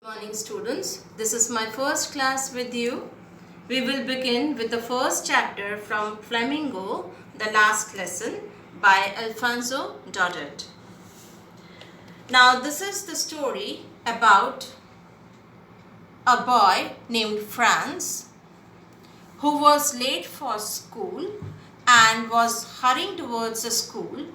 Morning students, this is my first class with you. We will begin with the first chapter from Flamingo, the last lesson by Alfonso Daudet. Now this is the story about a boy named Franz who was late for school and was hurrying towards the school.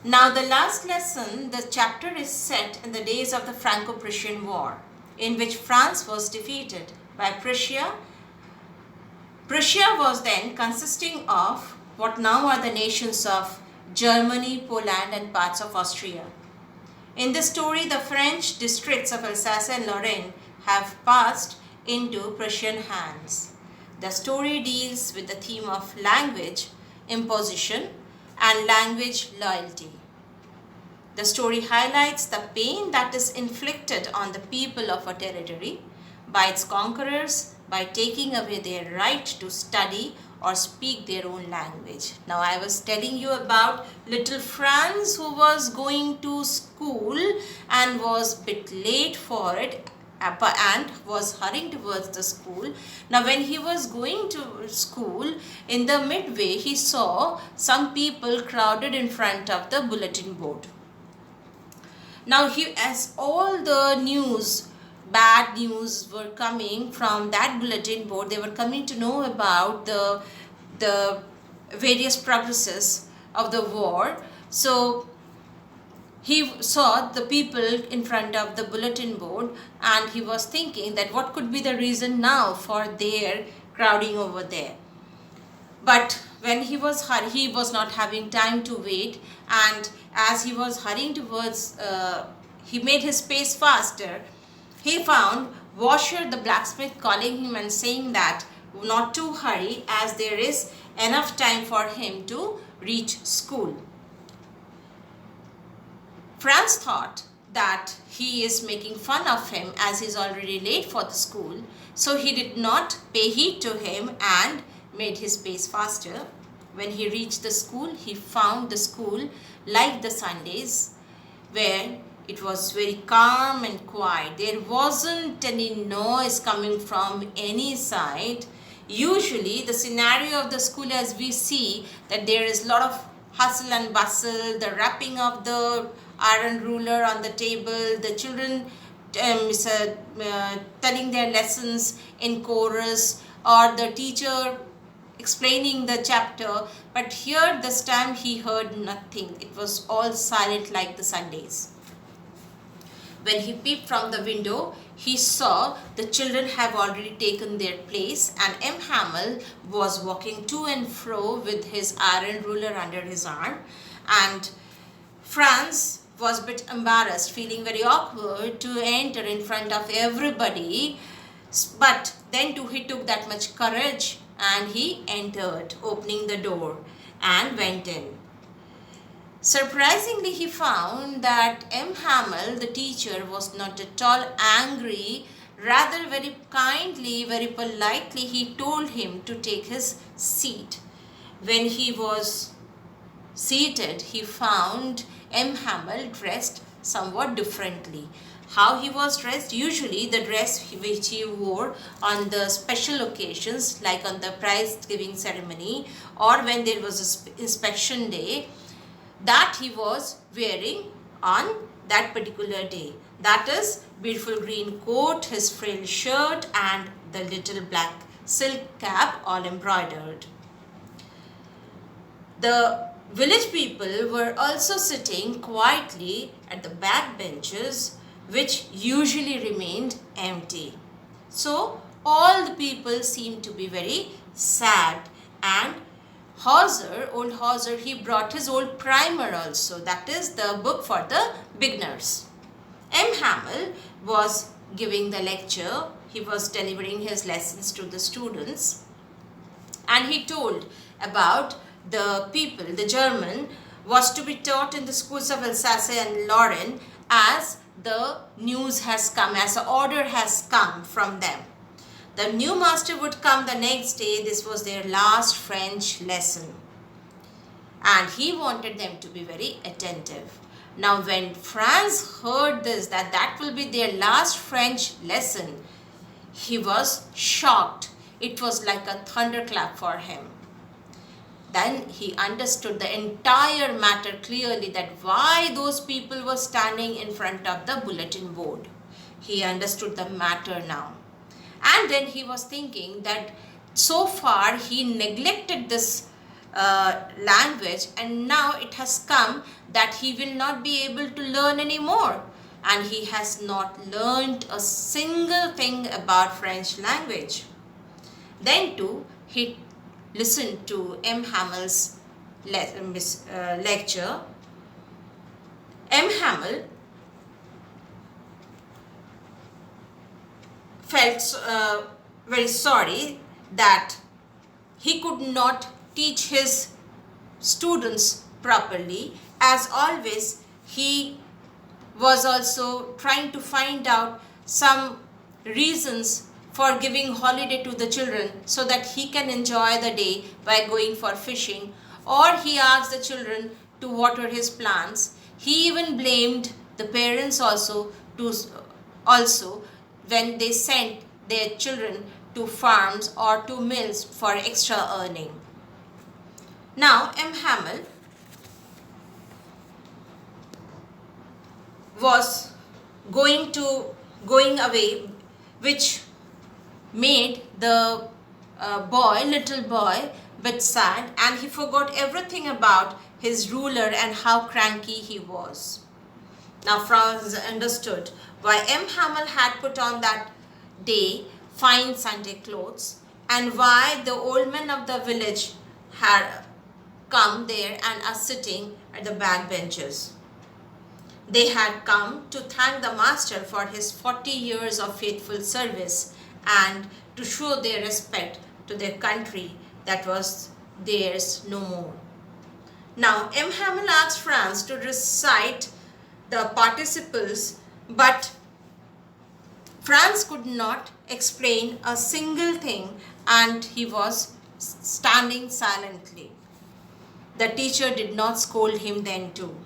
Now the last lesson, the chapter is set in the days of the Franco-Prussian War, in which France was defeated by Prussia. Prussia was then consisting of what now are the nations of Germany, Poland and parts of Austria. In this story, the French districts of Alsace and Lorraine have passed into Prussian hands. The story deals with the theme of language imposition and language loyalty. The story highlights the pain that is inflicted on the people of a territory by its conquerors by taking away their right to study or speak their own language. Now I was telling you about little Franz who was going to school and was a bit late for it and was hurrying towards the school. Now when he was going to school, in the midway he saw some people crowded in front of the bulletin board. Now as all the news, bad news were coming from that bulletin board, they were coming to know about the various progresses of the war. So he saw the people in front of the bulletin board and he was thinking that what could be the reason now for their crowding over there. But when he was not having time to wait, and as he was hurrying towards, he made his pace faster. He found Washer the blacksmith calling him and saying that not to hurry as there is enough time for him to reach school. Franz thought that he is making fun of him as he is already late for the school, so he did not pay heed to him and made his pace faster. When he reached the school, he found the school like the Sundays, where it was very calm and quiet. There wasn't any noise coming from any side. Usually the scenario of the school, as we see, that there is a lot of hustle and bustle, the wrapping of the iron ruler on the table, the children telling their lessons in chorus, or the teacher explaining the chapter. But here this time he heard nothing. It was all silent like the Sundays. When he peeped from the window, he saw the children have already taken their place and M. Hamel was walking to and fro with his iron ruler under his arm, and Franz was a bit embarrassed, feeling very awkward to enter in front of everybody, but then too he took that much courage and he entered, opening the door and went in. Surprisingly, he found that M. Hamel, the teacher, was not at all angry. Rather, very kindly, very politely, he told him to take his seat. When he was seated, he found M. Hamel dressed somewhat differently. How he was dressed? Usually the dress which he wore on the special occasions, like on the prize giving ceremony or when there was an inspection day, that he was wearing on that particular day. That is beautiful green coat, his frill shirt and the little black silk cap all embroidered. The village people were also sitting quietly at the back benches, which usually remained empty. So all the people seemed to be very sad, and old Hauser, he brought his old primer also, that is the book for the beginners. M. Hamel was giving the lecture, he was delivering his lessons to the students, and he told about the people, the German was to be taught in the schools of Alsace and Lorraine as the news has come, as the order has come from them. The new master would come the next day. This was their last French lesson. And he wanted them to be very attentive. Now when Franz heard this, that will be their last French lesson, he was shocked. It was like a thunderclap for him. Then he understood the entire matter clearly, that why those people were standing in front of the bulletin board. He understood the matter now. And then he was thinking that so far he neglected this language, and now it has come that he will not be able to learn anymore. And he has not learned a single thing about French language. Then too, he listened to M. Hamel's lecture. M. Hamel felt very sorry that he could not teach his students properly. As always, he was also trying to find out some reasons for giving holiday to the children so that he can enjoy the day by going for fishing, or he asked the children to water his plants. He even blamed the parents also when they sent their children to farms or to mills for extra earning. Now M. Hamel was going away, which made the little boy bit sad, and he forgot everything about his ruler and how cranky he was. Now Franz understood why M. Hamel had put on that day fine Sunday clothes, and why the old men of the village had come there and are sitting at the back benches. They had come to thank the master for his 40 years of faithful service and to show their respect to their country that was theirs no more. Now M. Hamel asked Franz to recite the participles, but Franz could not explain a single thing, and he was standing silently. The teacher did not scold him then too.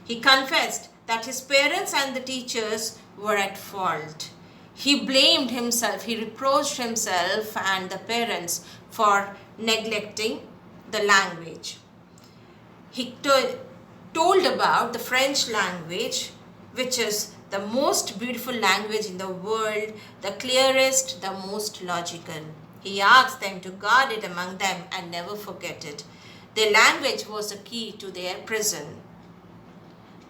He confessed that his parents and the teachers were at fault. He blamed himself, he reproached himself and the parents for neglecting the language. He told about the French language, which is the most beautiful language in the world, the clearest, the most logical. He asked them to guard it among them and never forget it. Their language was the key to their prison.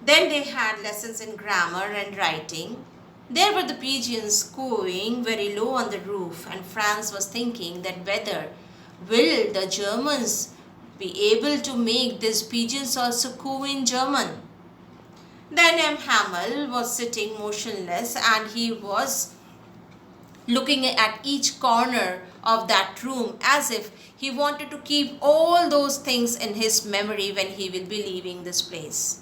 Then they had lessons in grammar and writing. There were the pigeons cooing very low on the roof, and Franz was thinking that whether will the Germans be able to make these pigeons also coo in German. Then M. Hamel was sitting motionless, and he was looking at each corner of that room as if he wanted to keep all those things in his memory when he will be leaving this place.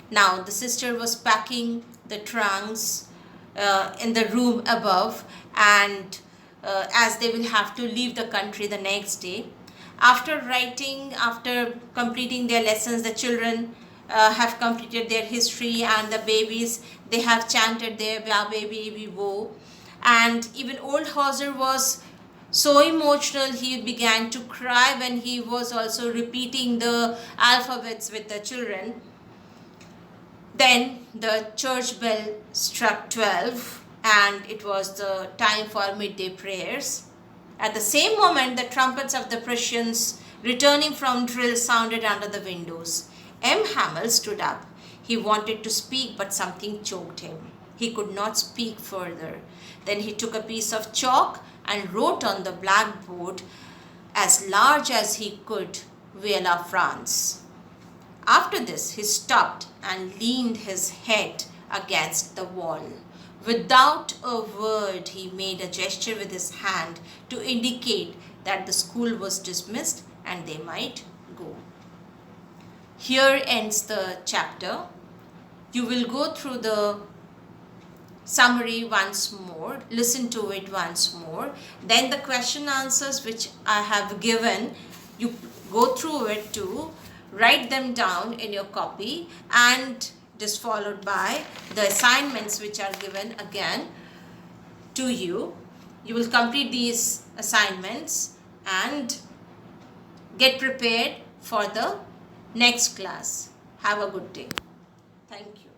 Now the sister was packing the trunks in the room above, and as they will have to leave the country the next day. After completing their lessons, the children have completed their history, and the babies, they have chanted their baby wo. And even old Hauser was so emotional, he began to cry when he was also repeating the alphabets with the children. Then the church bell struck 12, and it was the time for midday prayers. At the same moment, the trumpets of the Prussians returning from drill sounded under the windows. M. Hamel stood up. He wanted to speak, but something choked him. He could not speak further. Then he took a piece of chalk and wrote on the blackboard as large as he could, Villa France. After this, he stopped and leaned his head against the wall. Without a word, he made a gesture with his hand to indicate that the school was dismissed and they might go. Here ends the chapter. You will go through the summary once more, listen to it once more. Then the question answers which I have given, you go through it too. write them down in your copy, and it is followed by the assignments which are given again to you. You will complete these assignments and get prepared for the next class. Have a good day. Thank you.